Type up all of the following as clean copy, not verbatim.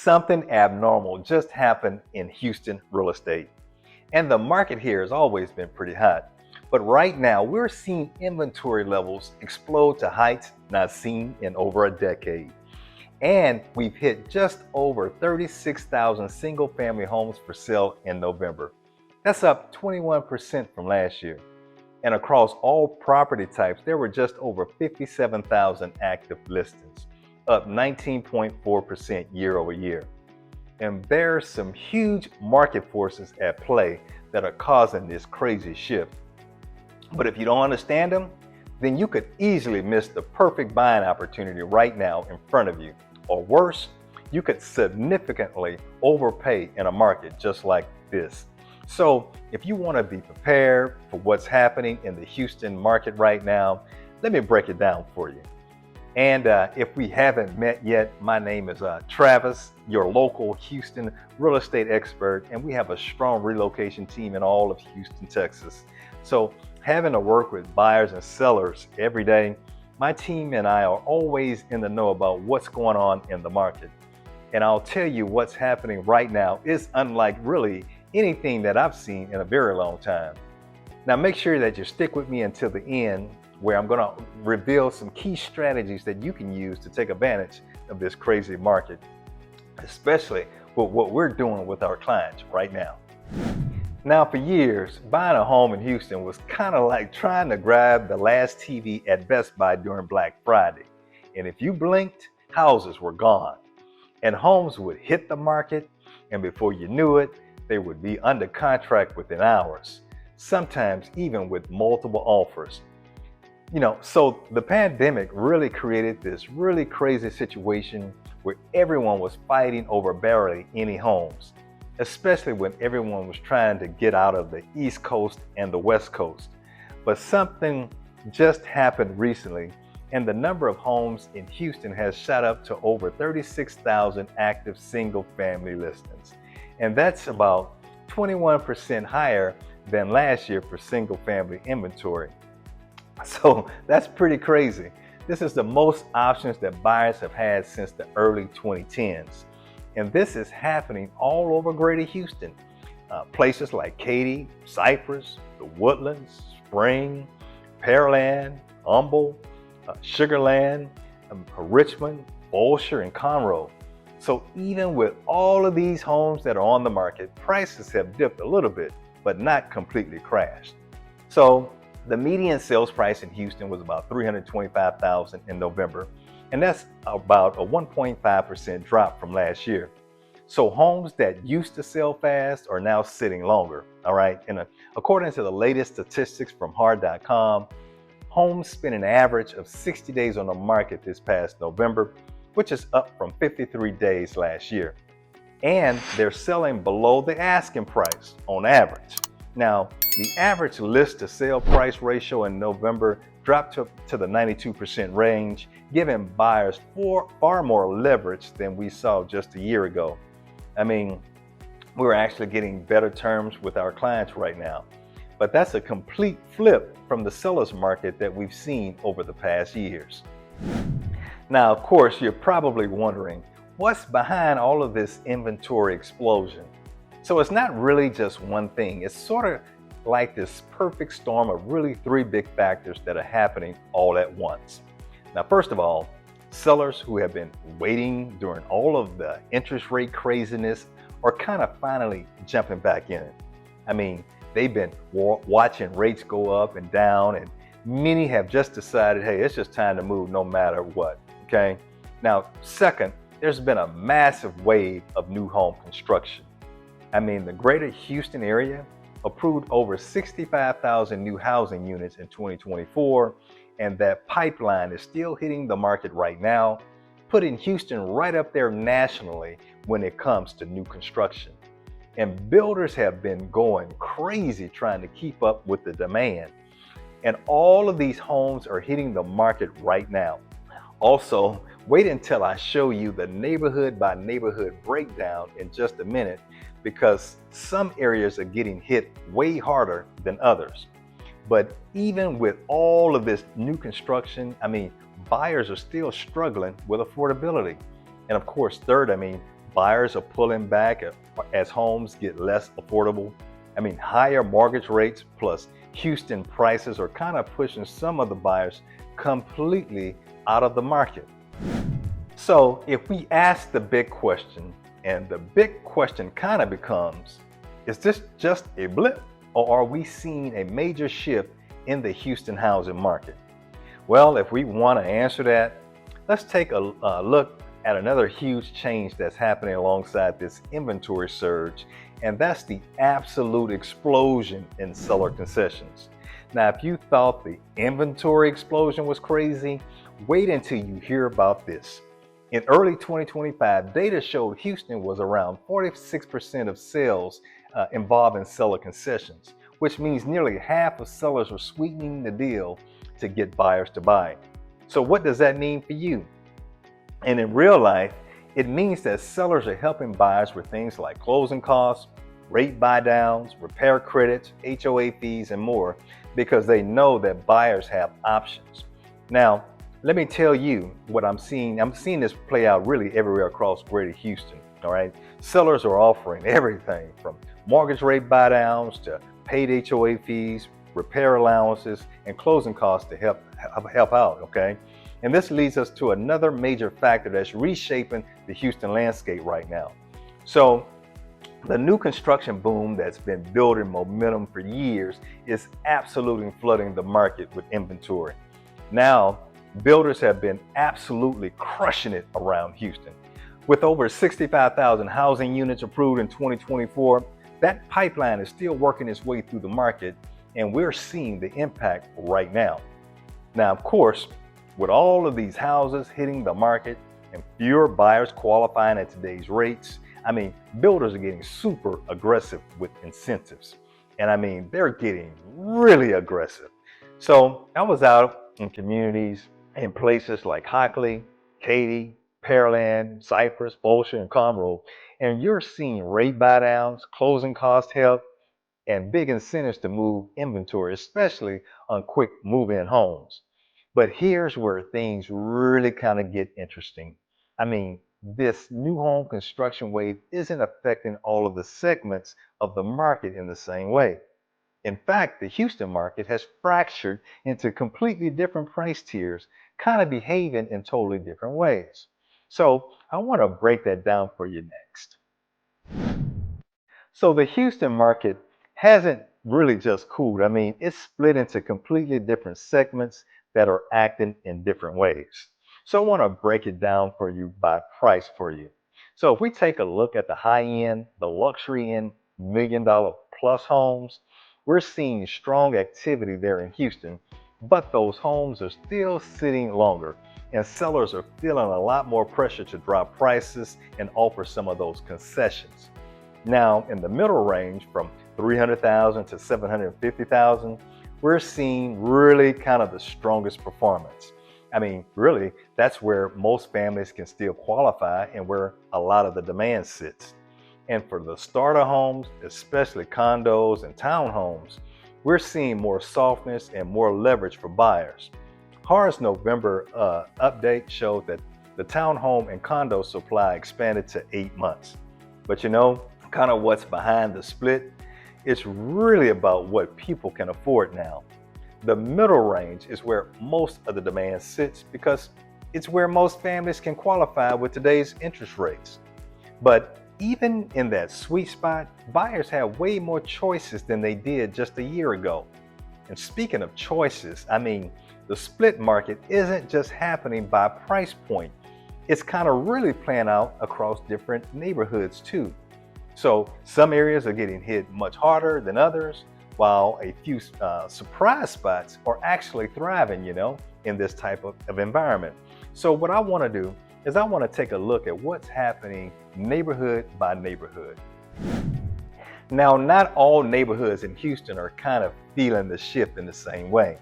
Something abnormal just happened in Houston real estate. And the market here has always been pretty hot. But right now, we're seeing inventory levels explode to heights not seen in over a decade. And we've hit just over 36,000 single family homes for sale in November. That's up 21% from last year. And across all property types, there were just over 57,000 active listings, up 19.4% year over year. And there's some huge market forces at play that are causing this crazy shift. But if you don't understand them, then you could easily miss the perfect buying opportunity right now in front of you. Or worse, you could significantly overpay in a market just like this. So if you want to be prepared for what's happening in the Houston market right now, let me break it down for you. And if we haven't met yet, my name is Travis, your local Houston real estate expert, and we have a strong relocation team in all of Houston, Texas. So having to work with buyers and sellers every day, my team and I are always in the know about what's going on in the market. And I'll tell you what's happening right now is unlike really anything that I've seen in a very long time. Now make sure that you stick with me until the end, where I'm going to reveal some key strategies that you can use to take advantage of this crazy market, especially with what we're doing with our clients right now. Now, for years, buying a home in Houston was kind of like trying to grab the last TV at Best Buy during Black Friday. And if you blinked, houses were gone. And homes would hit the market, and before you knew it, they would be under contract within hours, sometimes even with multiple offers. So the pandemic really created this really crazy situation where everyone was fighting over barely any homes, especially when everyone was trying to get out of the East Coast and the West Coast. But something just happened recently, and the number of homes in Houston has shot up to over 36,000 active single family listings. And that's about 21% higher than last year for single family inventory. So that's pretty crazy. This is the most options that buyers have had since the early 2010s. And this is happening all over Greater Houston. Places like Katy, Cypress, the Woodlands, Spring, Pearland, Humble, Sugarland, Richmond, Bolshire, and Conroe. So even with all of these homes that are on the market, prices have dipped a little bit, but not completely crashed. So the median sales price in Houston was about $325,000 in November, and that's about a 1.5% drop from last year. So homes that used to sell fast are now sitting longer, all right? And according to the latest statistics from hard.com, homes spent an average of 60 days on the market this past November, which is up from 53 days last year. And they're selling below the asking price on average. Now, the average list to sale price ratio in November dropped to the 92% range, giving buyers far more leverage than we saw just a year ago. I mean, we're actually getting better terms with our clients right now. But that's a complete flip from the seller's market that we've seen over the past years. Now, of course, you're probably wondering, what's behind all of this inventory explosion? So it's not really just one thing. It's sort of like this perfect storm of really three big factors that are happening all at once. Now, first of all, sellers who have been waiting during all of the interest rate craziness are kind of finally jumping back in. I mean, they've been watching rates go up and down, and many have just decided, hey, it's just time to move no matter what, okay? Now, second, there's been a massive wave of new home construction. I mean, the greater Houston area approved over 65,000 new housing units in 2024, and that pipeline is still hitting the market right now, putting Houston right up there nationally when it comes to new construction. And builders have been going crazy trying to keep up with the demand. And all of these homes are hitting the market right now. Also, wait until I show you the neighborhood by neighborhood breakdown in just a minute, because some areas are getting hit way harder than others. But even with all of this new construction, I mean, buyers are still struggling with affordability. And of course, third, buyers are pulling back as homes get less affordable. I mean, higher mortgage rates plus Houston prices are kind of pushing some of the buyers completely out of the market. So if we ask the big question, and the big question kind of becomes, is this just a blip, or are we seeing a major shift in the Houston housing market? Well, if we want to answer that, let's take a look at another huge change that's happening alongside this inventory surge, and that's the absolute explosion in seller concessions. Now, if you thought the inventory explosion was crazy, wait until you hear about this. In early 2025, data showed Houston was around 46% of sales involving seller concessions, which means nearly half of sellers are sweetening the deal to get buyers to buy. So what does that mean for you? And in real life, it means that sellers are helping buyers with things like closing costs, rate buy downs, repair credits, HOA fees, and more, because they know that buyers have options. Now, let me tell you what I'm seeing. I'm seeing this play out really everywhere across Greater Houston. All right. Sellers are offering everything from mortgage rate buy downs to paid HOA fees, repair allowances, and closing costs to help out. Okay. And this leads us to another major factor that's reshaping the Houston landscape right now. So the new construction boom that's been building momentum for years is absolutely flooding the market with inventory. Now, builders have been absolutely crushing it around Houston. With over 65,000 housing units approved in 2024, that pipeline is still working its way through the market, and we're seeing the impact right now. Now, of course, with all of these houses hitting the market and fewer buyers qualifying at today's rates, I mean, builders are getting super aggressive with incentives. And I mean, they're getting really aggressive. So I was out in communities in places like Hockley, Katy, Pearland, Cypress, Bolshire, and Conroe, and you're seeing rate buy downs, closing cost help, and big incentives to move inventory, especially on quick move-in homes. But here's where things really kind of get interesting. I mean, this new home construction wave isn't affecting all of the segments of the market in the same way. In fact, the Houston market has fractured into completely different price tiers, kind of behaving in totally different ways. So I want to break that down for you next. So the Houston market hasn't really just cooled. I mean, it's split into completely different segments that are acting in different ways. So I want to break it down for you by price for you. So if we take a look at the high end, the luxury end, $1 million plus homes, we're seeing strong activity there in Houston, but those homes are still sitting longer, and sellers are feeling a lot more pressure to drop prices and offer some of those concessions. Now, in the middle range from 300,000 to 750,000, we're seeing really kind of the strongest performance. I mean, really, that's where most families can still qualify and where a lot of the demand sits. And for the starter homes, especially condos and townhomes, we're seeing more softness and more leverage for buyers. HAR's November update showed that the townhome and condo supply expanded to 8 months. But you know, kind of what's behind the split? It's really about what people can afford now. The middle range is where most of the demand sits because it's where most families can qualify with today's interest rates. But even in that sweet spot, buyers have way more choices than they did just a year ago. And speaking of choices, I mean, the split market isn't just happening by price point. It's kind of really playing out across different neighborhoods too. So some areas are getting hit much harder than others, while a few surprise spots are actually thriving, in this type of environment. So what I want to do is I want to take a look at what's happening neighborhood by neighborhood. Now, not all neighborhoods in Houston are kind of feeling the shift in the same way.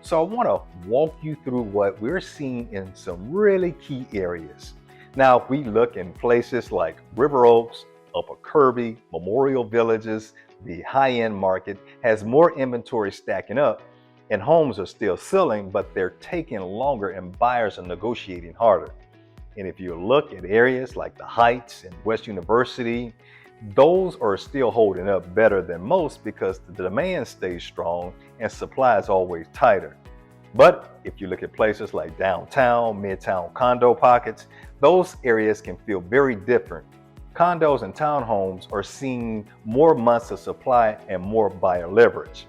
So I want to walk you through what we're seeing in some really key areas. Now, if we look in places like River Oaks, Upper Kirby, Memorial Villages, the high-end market has more inventory stacking up, and homes are still selling, but they're taking longer and buyers are negotiating harder. And if you look at areas like the Heights and West University, those are still holding up better than most because the demand stays strong and supply is always tighter. But if you look at places like downtown, midtown condo pockets, those areas can feel very different. Condos and townhomes are seeing more months of supply and more buyer leverage.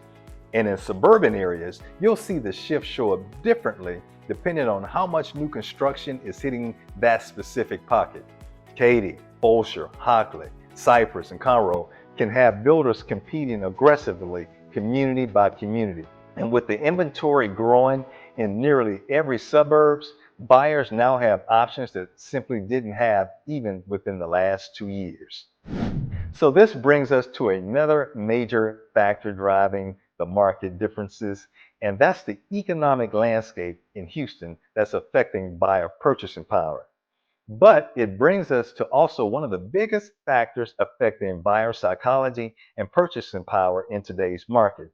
And in suburban areas, you'll see the shift show up differently depending on how much new construction is hitting that specific pocket. Katy, Bolsher, Hockley, Cypress, and Conroe can have builders competing aggressively community by community. And with the inventory growing in nearly every suburbs, buyers now have options that simply didn't have even within the last 2 years. So this brings us to another major factor driving the market differences, and that's the economic landscape in Houston that's affecting buyer purchasing power. But it brings us to also one of the biggest factors affecting buyer psychology and purchasing power in today's market.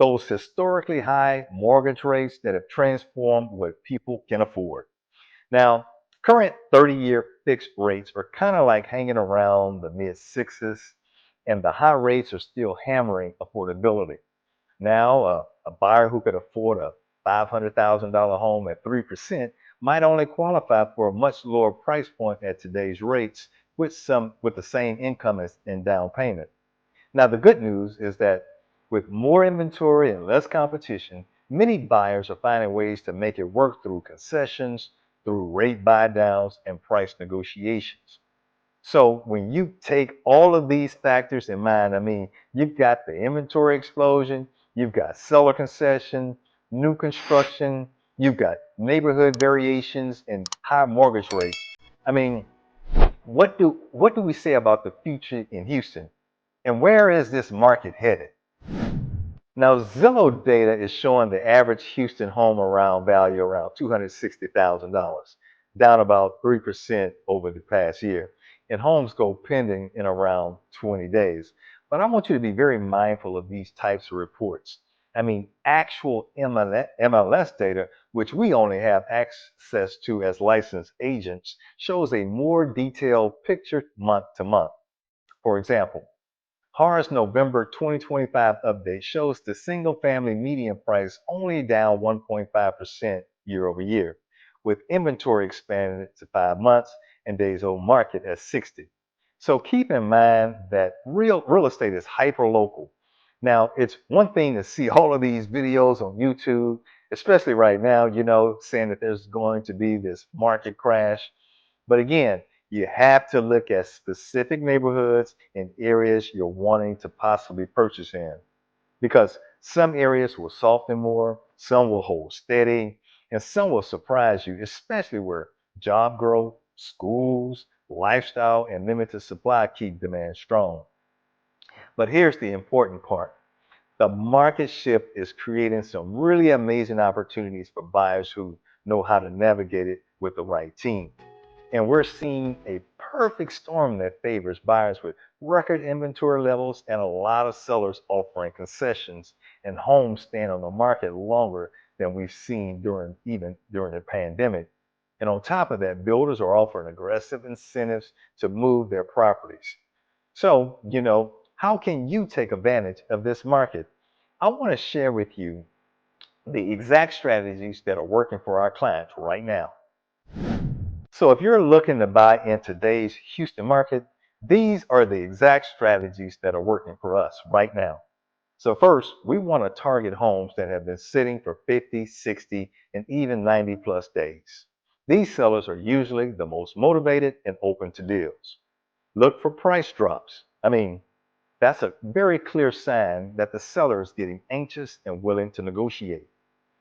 Those historically high mortgage rates that have transformed what people can afford. Now, current 30-year fixed rates are kind of like hanging around the mid sixes, and the high rates are still hammering affordability. Now, a buyer who could afford a $500,000 home at 3% might only qualify for a much lower price point at today's rates with the same income as in down payment. Now, the good news is that with more inventory and less competition, many buyers are finding ways to make it work through concessions, through rate buy downs, and price negotiations. So when you take all of these factors in mind, you've got the inventory explosion, you've got seller concession, new construction, you've got neighborhood variations and high mortgage rates. I mean, what do we say about the future in Houston? And where is this market headed? Now, Zillow data is showing the average Houston home around value around $260,000, down about 3% over the past year. And homes go pending in around 20 days. But I want you to be very mindful of these types of reports. Actual MLS data, which we only have access to as licensed agents, shows a more detailed picture month to month. For example, HAR's November 2025 update shows the single family median price only down 1.5% year over year, with inventory expanded to 5 months and days on market at 60. So keep in mind that real estate is hyper local. Now, it's one thing to see all of these videos on YouTube, especially right now, saying that there's going to be this market crash. But again, you have to look at specific neighborhoods and areas you're wanting to possibly purchase in because some areas will soften more, some will hold steady, and some will surprise you, especially where job growth, schools, lifestyle, and limited supply keep demand strong. But here's the important part. The market shift is creating some really amazing opportunities for buyers who know how to navigate it with the right team. And we're seeing a perfect storm that favors buyers with record inventory levels and a lot of sellers offering concessions and homes staying on the market longer than we've seen even during the pandemic. And on top of that, builders are offering aggressive incentives to move their properties. So, how can you take advantage of this market? I want to share with you the exact strategies that are working for our clients right now. So if you're looking to buy in today's Houston market, these are the exact strategies that are working for us right now. So first, we want to target homes that have been sitting for 50, 60, and even 90 plus days. These sellers are usually the most motivated and open to deals. Look for price drops. That's a very clear sign that the seller is getting anxious and willing to negotiate.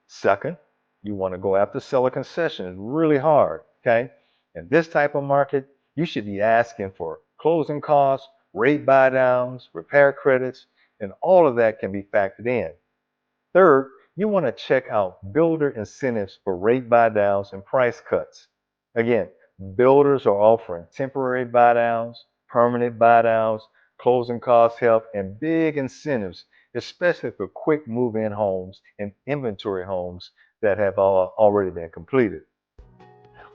Second, you want to go after seller concessions really hard, okay? In this type of market, you should be asking for closing costs, rate buy downs, repair credits, and all of that can be factored in. Third, you want to check out builder incentives for rate buy downs and price cuts. Again, builders are offering temporary buy downs, permanent buy downs, closing cost help, and big incentives, especially for quick move-in homes and inventory homes that have already been completed.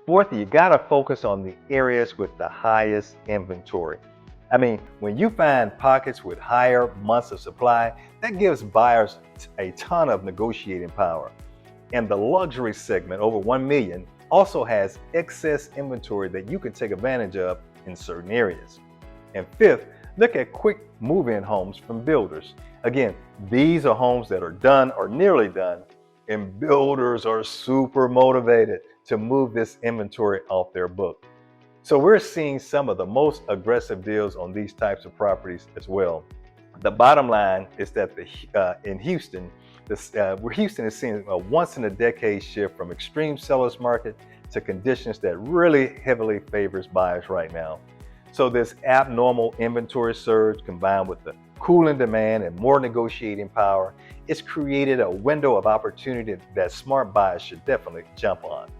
Fourth, you got to focus on the areas with the highest inventory. I mean, when you find pockets with higher months of supply, that gives buyers a ton of negotiating power. And the luxury segment, over 1 million, also has excess inventory that you can take advantage of in certain areas. And fifth, look at quick move-in homes from builders. Again, these are homes that are done or nearly done, and builders are super motivated to move this inventory off their book. So we're seeing some of the most aggressive deals on these types of properties as well. The bottom line is that in Houston, where Houston is seeing a once-in-a-decade shift from extreme seller's market to conditions that really heavily favors buyers right now. So this abnormal inventory surge combined with the cooling demand and more negotiating power, it's created a window of opportunity that smart buyers should definitely jump on.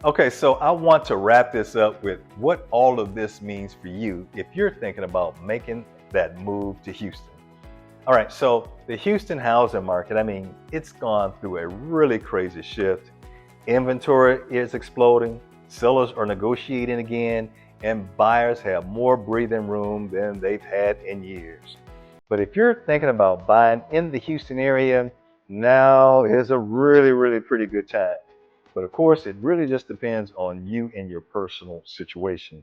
Okay, so I want to wrap this up with what all of this means for you if you're thinking about making that move to Houston. All right, so the Houston housing market, I mean, it's gone through a really crazy shift. Inventory is exploding, sellers are negotiating again, and buyers have more breathing room than they've had in years. But if you're thinking about buying in the Houston area, now is a really pretty good time. But of course, it really just depends on you and your personal situation.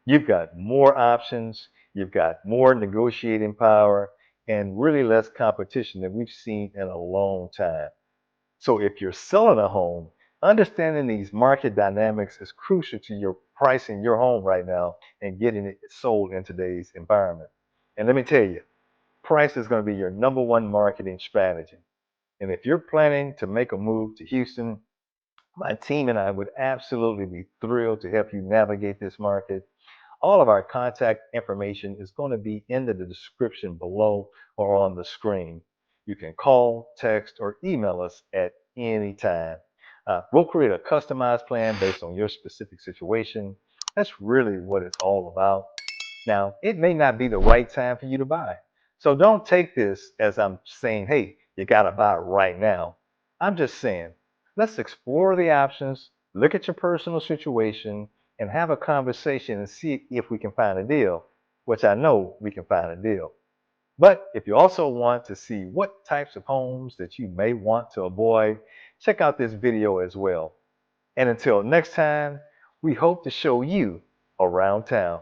You've got more options, you've got more negotiating power, and really less competition than we've seen in a long time. So if you're selling a home, understanding these market dynamics is crucial to your pricing your home right now and getting it sold in today's environment. And let me tell you, price is going to be your number one marketing strategy. And if you're planning to make a move to Houston, my team and I would absolutely be thrilled to help you navigate this market. All of our contact information is going to be in the description below or on the screen. You can call, text, or email us at any time. We'll create a customized plan based on your specific situation. That's really what it's all about. Now, it may not be the right time for you to buy. So don't take this as I'm saying, hey, you got to buy right now. I'm just saying, let's explore the options, look at your personal situation, and have a conversation and see if we can find a deal, which I know we can find a deal. But if you also want to see what types of homes that you may want to avoid, check out this video as well. And until next time, we hope to show you around town.